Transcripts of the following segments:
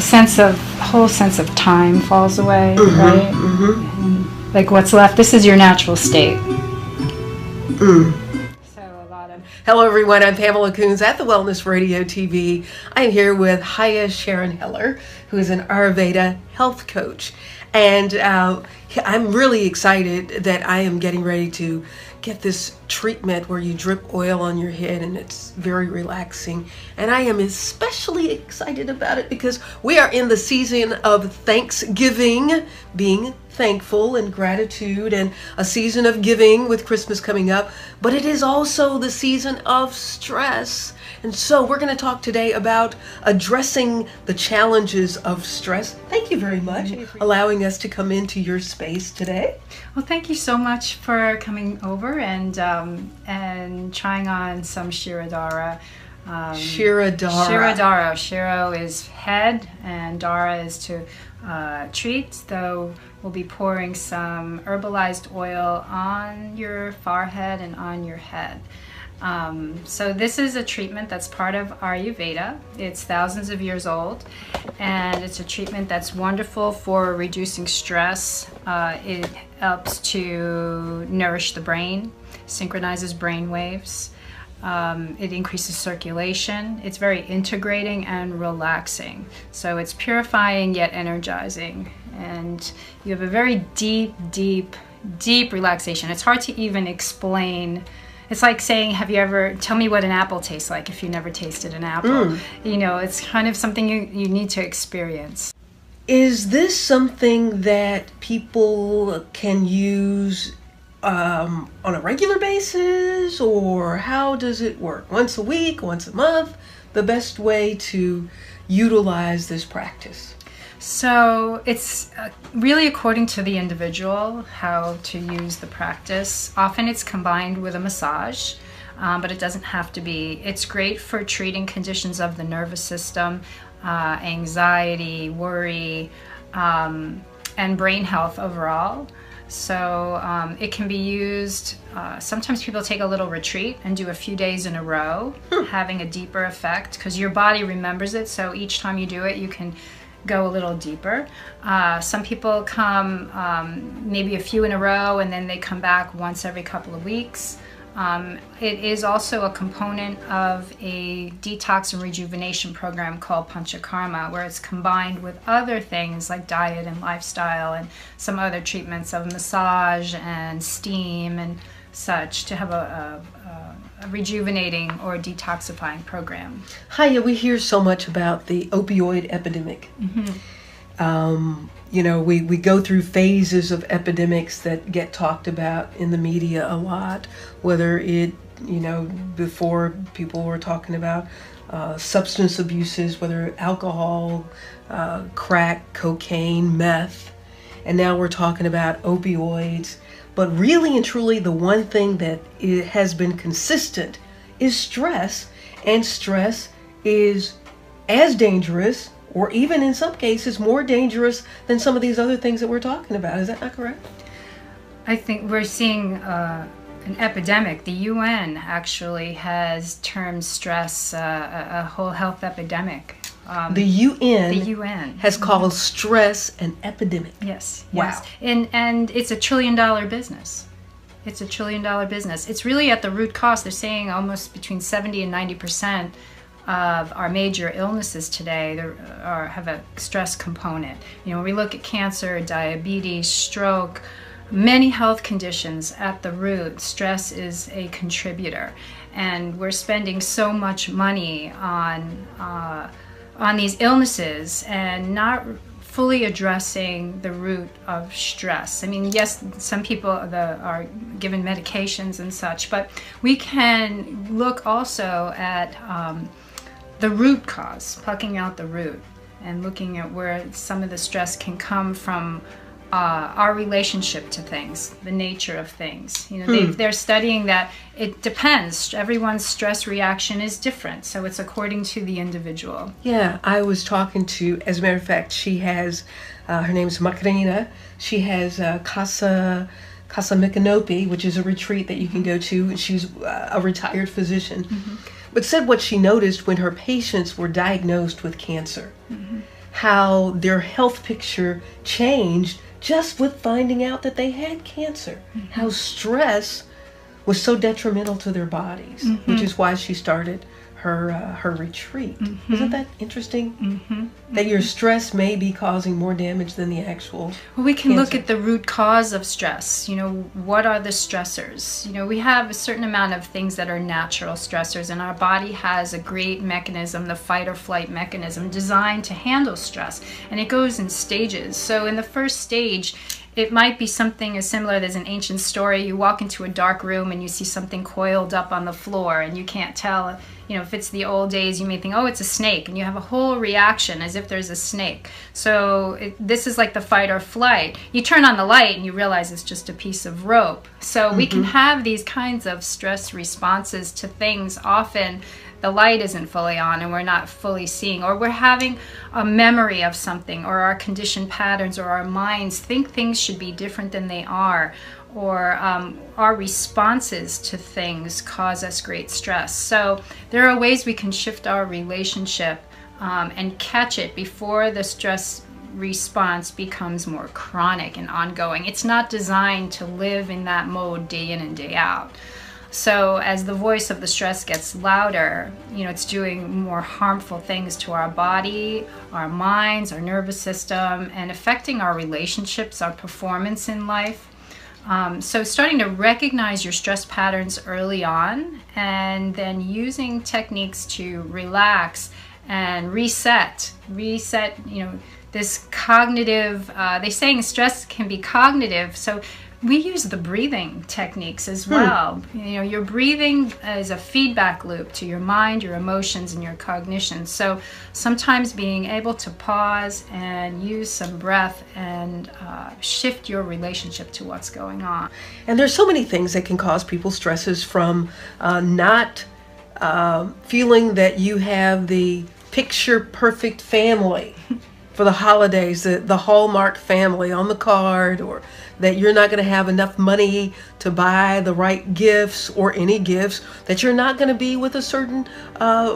whole sense of time falls away, Mm-hmm, right? mm-hmm. And like what's left, this is your natural state. Mm. So a lot of Hello, everyone. I'm Pamela Coons at the Wellness Radio TV. I'm here with Haya Sharon Heller, who is an Ayurveda health coach. And I'm really excited that I am getting ready to get this treatment where you drip oil on your head, and it's very relaxing. And I am especially excited about it because we are in the season of Thanksgiving, being thankful and gratitude, and a season of giving with Christmas coming up. But it is also the season of stress. And so we're going to talk today about addressing the challenges of stress. Thank you very much for allowing us to come into your space today. Well, thank you so much for coming over and trying on some Shirodhara. Shirodhara. Shiro is head, and Dara is to treat. So we'll be pouring some herbalized oil on your forehead and on your head. So this is a treatment that's part of Ayurveda. It's thousands of years old, and it's a treatment that's wonderful for reducing stress. It helps to nourish the brain, synchronizes brain waves. It increases circulation. It's very integrating and relaxing. So it's purifying yet energizing. And you have a very deep, deep, deep relaxation. It's hard to even explain. It's like saying, tell me what an apple tastes like if you never tasted an apple. You know, it's kind of something you need to experience. Is this something that people can use on a regular basis, or how does it work? Once a week, once a month? The best way to utilize this practice? So it's really according to the individual how to use the practice. Often it's combined with a massage, but it doesn't have to be. It's great for treating conditions of the nervous system, anxiety, worry, and brain health overall. So it can be used, sometimes people take a little retreat and do a few days in a row, having a deeper effect, because your body remembers it. So each time you do it, you can go a little deeper. Some people come maybe a few in a row, and then they come back once every couple of weeks. It is also a component of a detox and rejuvenation program called Panchakarma, where it's combined with other things like diet and lifestyle and some other treatments of massage and steam and such to have a rejuvenating or detoxifying program. Hiya, we hear so much about the opioid epidemic. You know, we go through phases of epidemics that get talked about in the media a lot, whether it, you know, before people were talking about substance abuses, whether alcohol, crack, cocaine, meth, and now we're talking about opioids. But really and truly, the one thing that has been consistent is stress, and stress is as dangerous, or even in some cases more dangerous than some of these other things that we're talking about. Is that not correct? I think we're seeing an epidemic. The UN actually has termed stress a whole health epidemic. The UN has called stress an epidemic. Yes. Wow. Yes. And it's $1 trillion business. It's $1 trillion business. It's really at the root cause. They're saying almost between 70 and 90% of our major illnesses today have a stress component. You know, when we look at cancer, diabetes, stroke, many health conditions at the root, stress is a contributor. And we're spending so much money on these illnesses and not fully addressing the root of stress. I mean, yes, some people are given medications and such, but we can look also at the root cause, plucking out the root and looking at where some of the stress can come from. Our relationship to things, the nature of things. You know, they're studying that it depends. Everyone's stress reaction is different, so it's according to the individual. Yeah, I was talking to, as a matter of fact, she has, her name's Macarena. She has Casa Micanopy, which is a retreat that you can go to, and she's a retired physician. But said what she noticed when her patients were diagnosed with cancer. how their health picture changed just with finding out that they had cancer. How stress was so detrimental to their bodies, which is why she started her retreat. Isn't that interesting? That your stress may be causing more damage than the actual Well, we can look cancer. at the root cause of stress. What are the stressors? We have a certain amount of things that are natural stressors, and our body has a great mechanism, the fight or flight mechanism, designed to handle stress, and it goes in stages. So in the first stage, it might be something as similar as an ancient story. You walk into a dark room and you see something coiled up on the floor, and you can't tell, if it's the old days, you may think, oh, it's a snake, and you have a whole reaction as if there's a snake. So this is like the fight or flight. You turn on the light and you realize it's just a piece of rope. So we can have these kinds of stress responses to things. Often the light isn't fully on and we're not fully seeing, or we're having a memory of something, or our conditioned patterns or our minds think things should be different than they are, or our responses to things cause us great stress. So there are ways we can shift our relationship and catch it before the stress response becomes more chronic and ongoing. It's not designed to live in that mode day in and day out. So as the voice of the stress gets louder, it's doing more harmful things to our body, our minds, our nervous system, and affecting our relationships, our performance in life. So starting to recognize your stress patterns early on, and then using techniques to relax and reset, this cognitive, they're saying stress can be cognitive. So we use the breathing techniques as well. Your breathing is a feedback loop to your mind, your emotions, and your cognition. So sometimes being able to pause and use some breath and shift your relationship to what's going on. And there's so many things that can cause people stresses, from not feeling that you have the picture perfect family for the holidays, the Hallmark family on the card, or that you're not going to have enough money to buy the right gifts or any gifts, that you're not going to be with a certain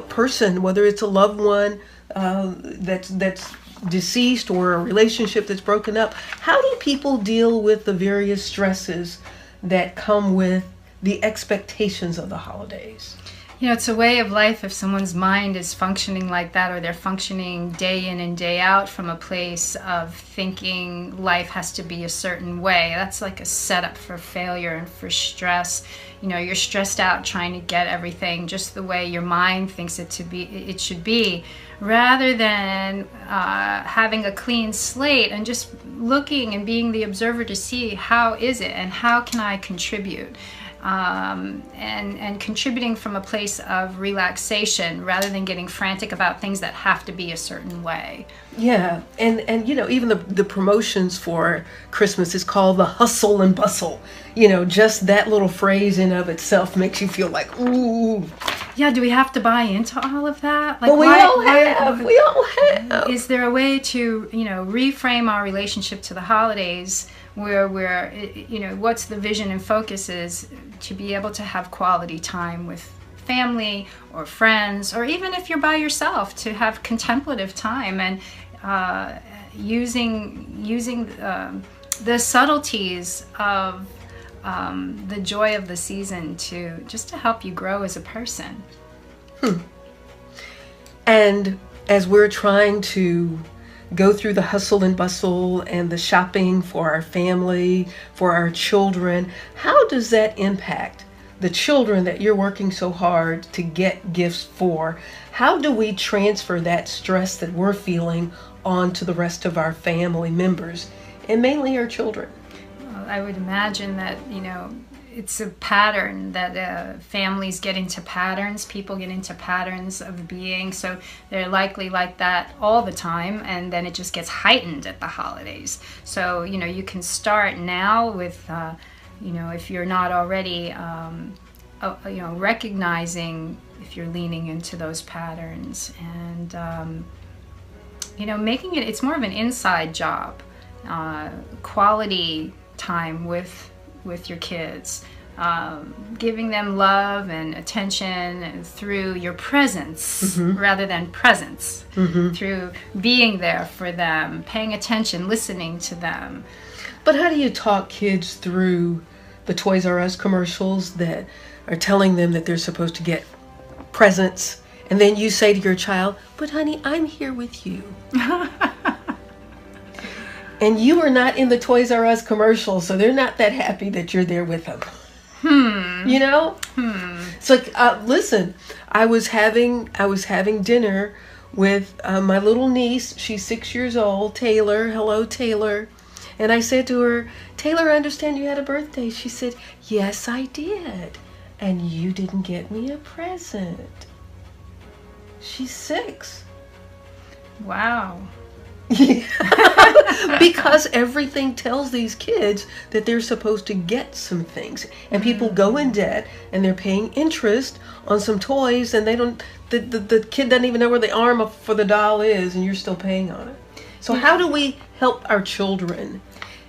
person, whether it's a loved one that's deceased or a relationship that's broken up. How do people deal with the various stresses that come with the expectations of the holidays? It's a way of life if someone's mind is functioning like that, or they're functioning day in and day out from a place of thinking life has to be a certain way. That's like a setup for failure and for stress. You're stressed out trying to get everything just the way your mind thinks it should be, rather than having a clean slate and just looking and being the observer to see how is it and how can I contribute. And contributing from a place of relaxation rather than getting frantic about things that have to be a certain way. Yeah, and even the promotions for Christmas is called the hustle and bustle. Just that little phrase in of itself makes you feel like, ooh. Yeah, do we have to buy into all of that? Well, we all have. Is there a way to, reframe our relationship to the holidays where we're, what's the vision and focus is to be able to have quality time with family or friends, or even if you're by yourself, to have contemplative time and using the subtleties of the joy of the season to help you grow as a person. And as we're trying to go through the hustle and bustle and the shopping for our family, for our children, how does that impact the children that you're working so hard to get gifts for? How do we transfer that stress that we're feeling onto the rest of our family members, and mainly our children? Well, I would imagine that, it's a pattern that families get into patterns, people get into patterns of being, so they're likely like that all the time, and then it just gets heightened at the holidays. So, you can start now with, if you're not already, recognizing if you're leaning into those patterns, and, making it's more of an inside job, quality time with your kids, giving them love and attention through your presence rather than presence, through being there for them, paying attention, listening to them. But how do you talk kids through the Toys R Us commercials that are telling them that they're supposed to get presents, and then you say to your child, but honey, I'm here with you. And you are not in the Toys R Us commercial, so they're not that happy that you're there with them. You know? It's like, listen, I was having dinner with my little niece. She's 6 years old, Taylor. Hello, Taylor. And I said to her, Taylor, I understand you had a birthday. She said, yes, I did. And you didn't get me a present. She's 6. Wow. Because everything tells these kids that they're supposed to get some things, and people go in debt and they're paying interest on some toys, and they don't, the kid doesn't even know where the arm for the doll is, and you're still paying on it. So how do we help our children?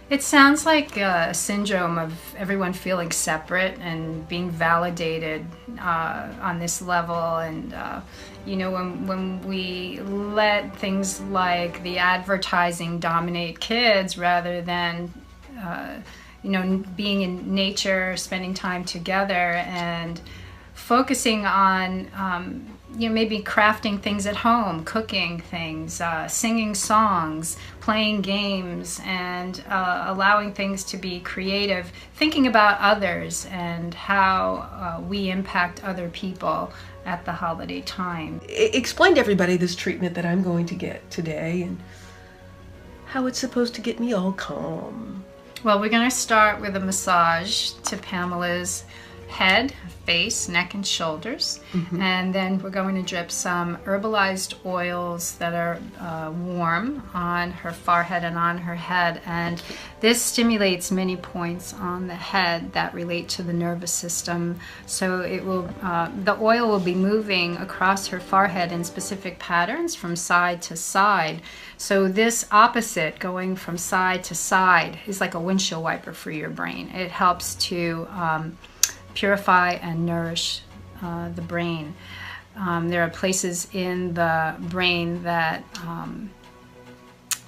It sounds like a syndrome of everyone feeling separate and being validated on this level. And, you know, when we let things like the advertising dominate kids rather than, you know, being in nature, spending time together, and focusing on, you know, maybe crafting things at home, cooking things, singing songs, playing games, and allowing things to be creative, thinking about others and how we impact other people at the holiday time. Explain to everybody this treatment that I'm going to get today and how it's supposed to get me all calm. Well, we're going to start with a massage to Pamela's head, face, neck, and shoulders. And then we're going to drip some herbalized oils that are warm on her forehead and on her head. And this stimulates many points on the head that relate to the nervous system. So it will, the oil will be moving across her forehead in specific patterns from side to side. So this opposite, going from side to side, is like a windshield wiper for your brain. It helps to purify and nourish the brain. There are places in the brain that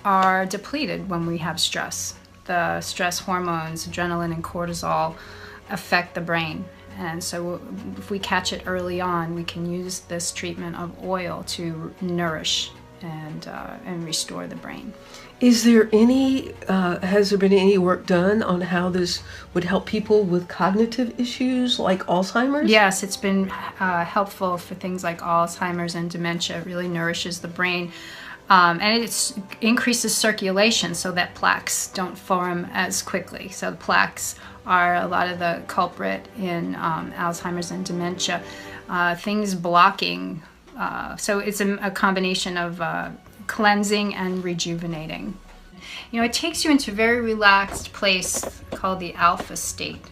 are depleted when we have stress. The stress hormones, adrenaline and cortisol, affect the brain. And so if we catch it early on, we can use this treatment of oil to nourish and restore the brain. Is there any, has there been any work done on how this would help people with cognitive issues like Alzheimer's? Yes, it's been helpful for things like Alzheimer's and dementia. It really nourishes the brain. And it increases circulation so that plaques don't form as quickly. So the plaques are a lot of the culprit in Alzheimer's and dementia. Things blocking. So it's a combination of cleansing and rejuvenating. You know, it takes you into a very relaxed place called the alpha state,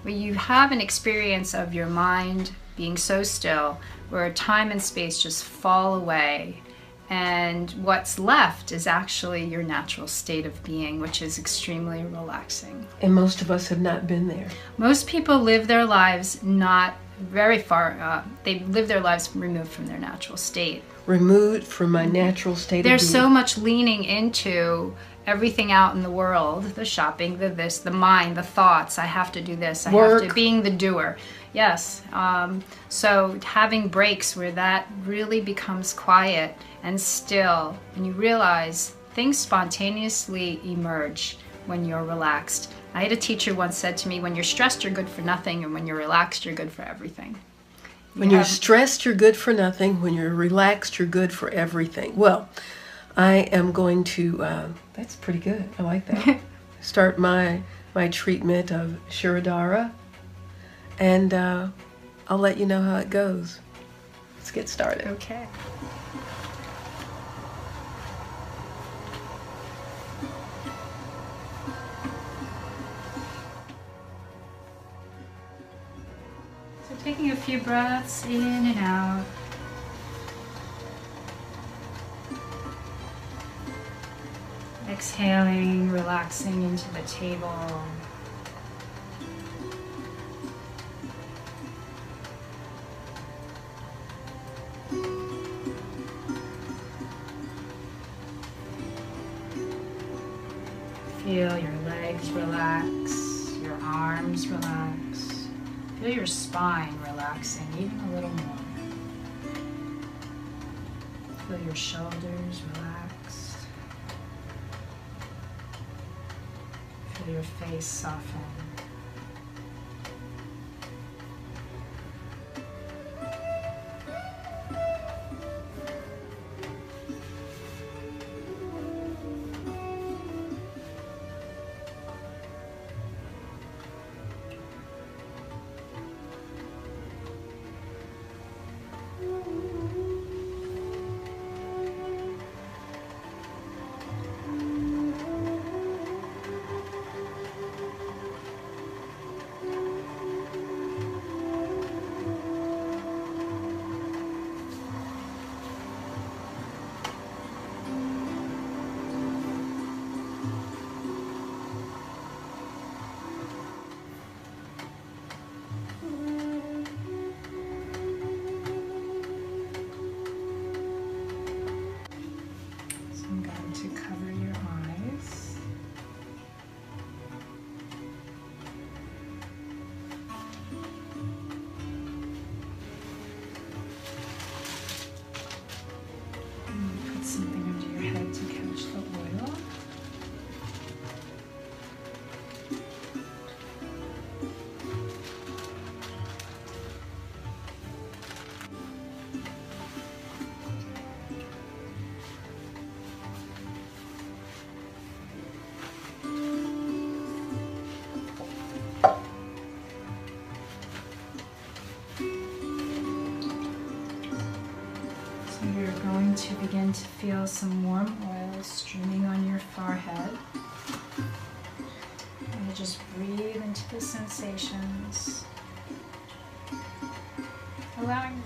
where you have an experience of your mind being so still, where time and space just fall away, and what's left is actually your natural state of being, which is extremely relaxing. And most of us have not been there. Most people live their lives not very far, they live their lives removed from their natural state. Removed from my natural state of being. There's so much leaning into everything out in the world, the shopping, the this, the mind, the thoughts, I have to do this, I have to, being the doer. Yes, so having breaks where that really becomes quiet and still, and you realize things spontaneously emerge when you're relaxed. I had a teacher once said to me, when you're stressed, you're good for nothing, and when you're relaxed, you're good for everything. When you're stressed, you're good for nothing. When you're relaxed, you're good for everything. Well, I am going to, that's pretty good. I like that. Start my treatment of Shirodhara, and I'll let you know how it goes. Let's get started. Okay. Taking a few breaths in and out. Exhaling, relaxing into the table. Feel your legs relax, your arms relax. Feel your spine relaxing even a little more. Feel your shoulders relax. Feel your face soften. I'm going to cover your eyes. And put something under your head to catch the oil. So you're going to begin to feel some warm oil streaming on your forehead. And just breathe into the sensations, allowing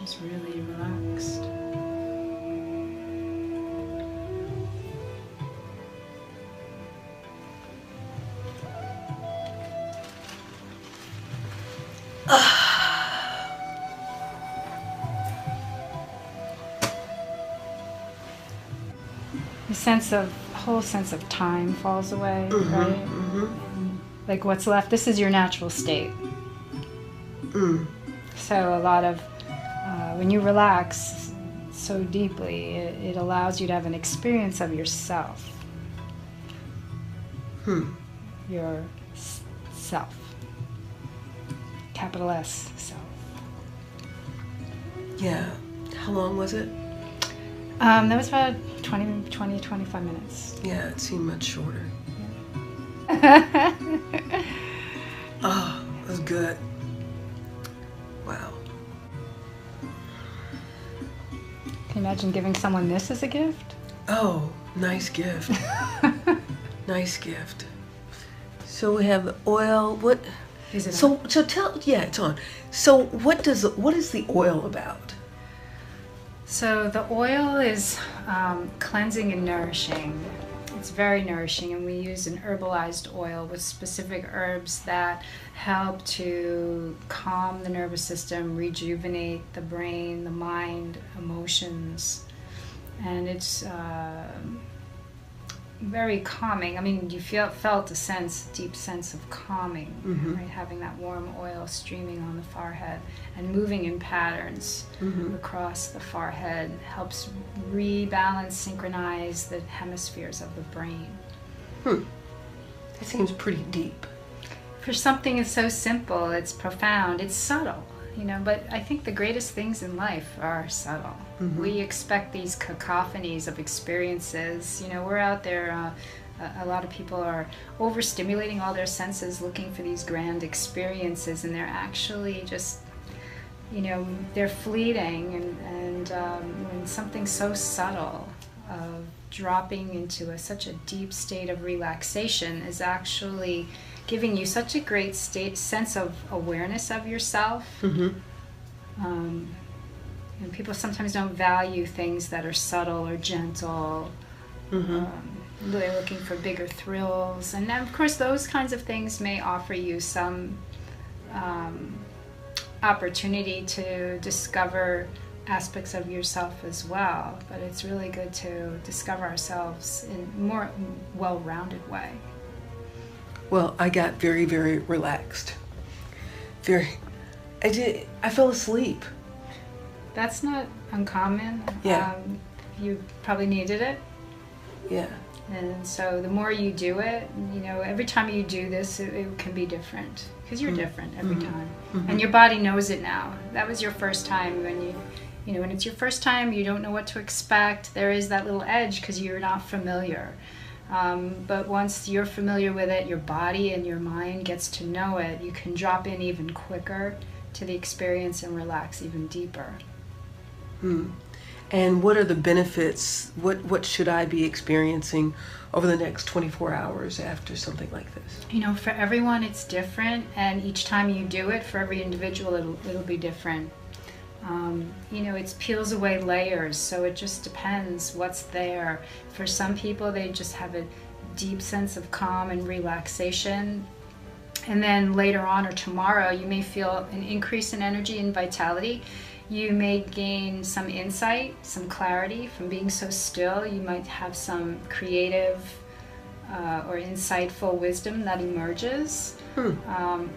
Just really relaxed. The whole sense of time falls away, right? Like what's left, this is your natural state. So a lot of, when you relax so deeply, it allows you to have an experience of yourself. Your self. Capital S, self. Yeah. How long was it? That was about 25 minutes. Yeah, it seemed much shorter. Oh, that was good. Wow. Can you imagine giving someone this as a gift? Oh, nice gift. Nice gift. So we have the oil. What? Is it So tell. Yeah, it's on. So what is the oil about? So the oil is cleansing and nourishing. It's very nourishing, and we use an herbalized oil with specific herbs that help to calm the nervous system, rejuvenate the brain, the mind, emotions, and it's very calming. I mean, you felt a deep sense of calming, right? Having that warm oil streaming on the forehead and moving in patterns across the forehead helps rebalance, synchronize the hemispheres of the brain. That seems pretty deep. For something that's so simple, it's profound, it's subtle, but I think the greatest things in life are subtle. We expect these cacophonies of experiences. We're out there, a lot of people are overstimulating all their senses looking for these grand experiences, and they're actually just, they're fleeting, and when something so subtle of dropping into such a deep state of relaxation is actually giving you such a great sense of awareness of yourself. And people sometimes don't value things that are subtle or gentle. They're looking for bigger thrills, and then, of course, those kinds of things may offer you some opportunity to discover aspects of yourself as well. But it's really good to discover ourselves in a more well-rounded way. Well, I got very, very relaxed. I fell asleep. That's not uncommon. Yeah. You probably needed it. Yeah. And so the more you do it, every time you do this, it can be different. Because you're different every time. And your body knows it now. That was your first time when when it's your first time, you don't know what to expect. There is that little edge because you're not familiar. But once you're familiar with it, your body and your mind gets to know it, you can drop in even quicker to the experience and relax even deeper. And what are the benefits? What should I be experiencing over the next 24 hours after something like this? For everyone it's different, and each time you do it, for every individual it'll be different. It peels away layers, so it just depends what's there. For some people, they just have a deep sense of calm and relaxation, and then later on or tomorrow you may feel an increase in energy and vitality. You may gain some insight, some clarity from being so still. You might have some creative or insightful wisdom that emerges.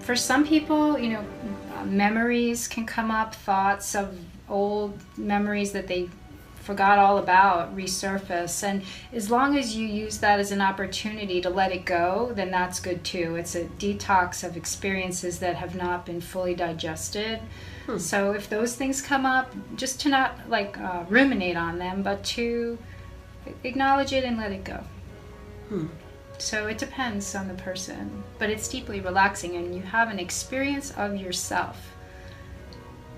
For some people, memories can come up, thoughts of old memories that they forgot all about resurface, and as long as you use that as an opportunity to let it go, then that's good too. It's a detox of experiences that have not been fully digested. So if those things come up, just to not ruminate on them, but to acknowledge it and let it go. So it depends on the person, but it's deeply relaxing, and you have an experience of yourself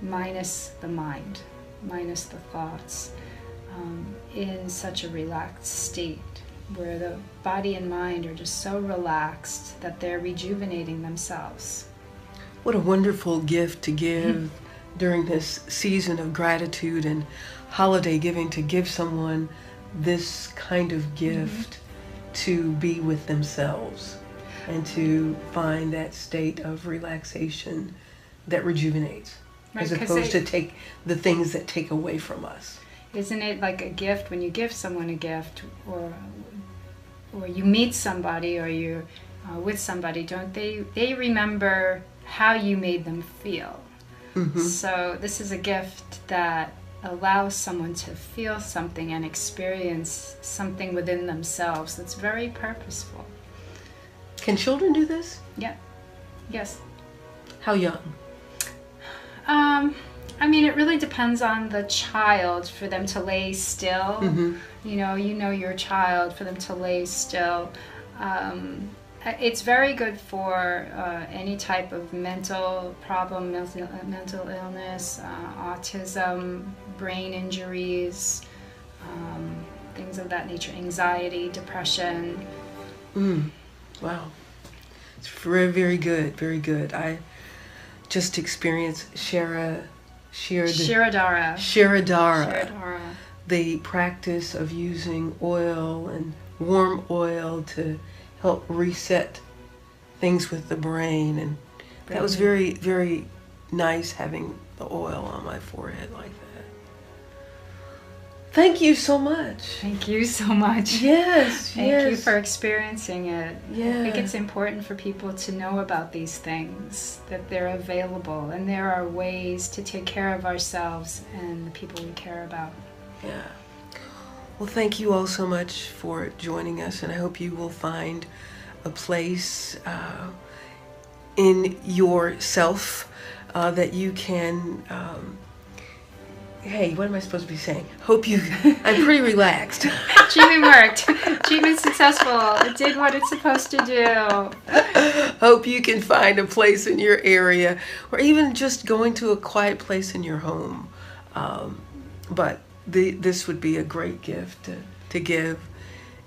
minus the mind, minus the thoughts, in such a relaxed state where the body and mind are just so relaxed that they're rejuvenating themselves. What a wonderful gift to give during this season of gratitude and holiday giving to give someone this kind of gift to be with themselves and to find that state of relaxation that rejuvenates, Right, as 'cause opposed to take the things that take away from us. Isn't it like a gift when you give someone a gift, or you meet somebody, or you're with somebody? Don't they remember how you made them feel? So this is a gift that allows someone to feel something and experience something within themselves that's very purposeful. Can children do this? Yeah. Yes. How young? I mean, it really depends on the child for them to lay still. You know your child, for them to lay still. It's very good for any type of mental problem, mental illness, autism, brain injuries, things of that nature, anxiety, depression. Wow. It's very, very good, very good. I just experienced Shirodhara. The practice of using oil and warm oil to help reset things with the brain, and that was very, very nice, having the oil on my forehead like that. Thank you so much. Thank you so much. Yes, Thank you for experiencing it. Yeah. I think it's important for people to know about these things, that they're available, and there are ways to take care of ourselves and the people we care about. Yeah. Well, thank you all so much for joining us, and I hope you will find a place in yourself that you can. Hey, what am I supposed to be saying? I'm pretty relaxed. Treatment worked. Treatment successful. It did what it's supposed to do. Hope you can find a place in your area, or even just going to a quiet place in your home. But this would be a great gift to give.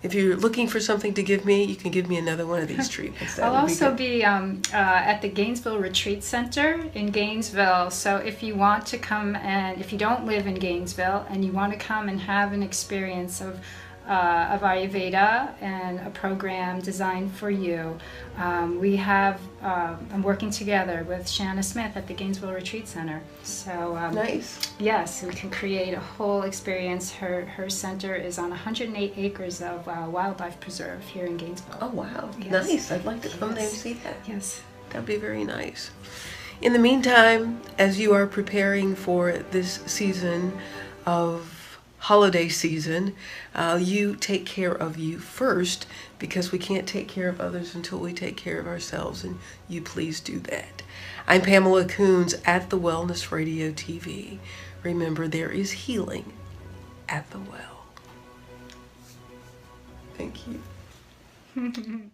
If you're looking for something to give me, you can give me another one of these treatments. I'll also be at the Gainesville Retreat Center in Gainesville. So if you want to come, and if you don't live in Gainesville and you want to come and have an experience of Ayurveda and a program designed for you, I'm working together with Shanna Smith at the Gainesville Retreat Center. So nice. Yes, we can create a whole experience. Her center is on 108 acres of wildlife preserve here in Gainesville. Oh wow, Yes. Nice. I'd like to come there and see that. Yes. That'd be very nice. In the meantime, as you are preparing for this season of holiday season, you take care of you first, because we can't take care of others until we take care of ourselves, and you please do that. I'm Pamela Coons at the Wellness Radio TV. Remember, there is healing at the well. Thank you.